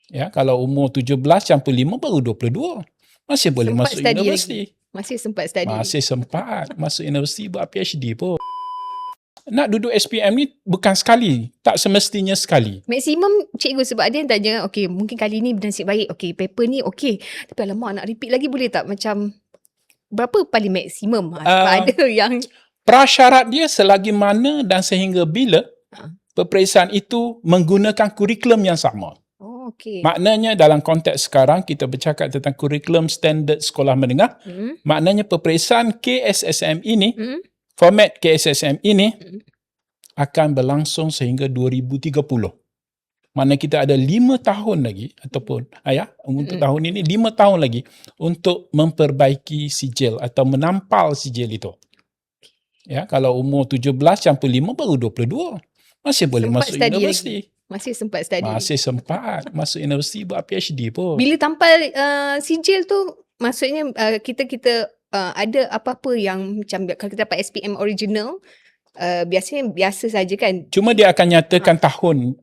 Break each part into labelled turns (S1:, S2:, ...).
S1: Ya, kalau umur 17 campur 5 baru 22. Masih boleh
S2: Sempat
S1: masuk
S2: study
S1: universiti.
S2: lagi. Masih sempat study.
S1: Masih sempat masuk universiti buat PhD pun. Nak duduk SPM ni bukan sekali, tak semestinya sekali.
S2: Maksimum cikgu sebab ada yang tanya, okay, mungkin kali ni bernasib baik, okay, paper ni okay. Tapi alamak, nak repeat lagi boleh tak? Macam, berapa paling maksimum? Sebab ada yang...
S1: Prasyarat dia selagi mana dan sehingga bila peperiksaan itu menggunakan kurikulum yang sama.
S2: Oh, okay.
S1: Maknanya dalam konteks sekarang kita bercakap tentang kurikulum standard sekolah menengah, maknanya peperiksaan KSSM ini, format KSSM ini akan berlangsung sehingga 2030. Mana kita ada 5 tahun lagi ataupun untuk tahun ini 5 tahun lagi untuk memperbaiki sijil atau menampal sijil itu. Ya, kalau umur 17 campur 5 baru 22. Masih boleh
S2: Sempat
S1: masuk
S2: study
S1: universiti.
S2: lagi. Masih sempat study.
S1: Masih sempat masuk universiti buat PhD pun.
S2: Bila tampal sijil tu, maksudnya kita ada apa-apa yang macam kalau kita dapat SPM original, biasanya biasa saja kan.
S1: Cuma dia akan nyatakan tahun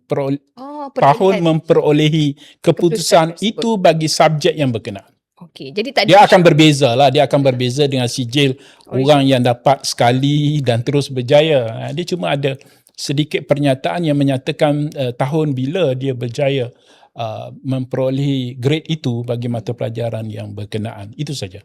S1: tahun memperolehi keputusan itu bagi subjek yang berkenaan.
S2: Okey, jadi tak ada.
S1: Dia akan berbeza lah. Dia akan berbeza dengan sijil orang yang dapat sekali dan terus berjaya. Dia cuma ada sedikit pernyataan yang menyatakan tahun bila dia berjaya memperolehi grade itu bagi mata pelajaran yang berkenaan. Itu saja.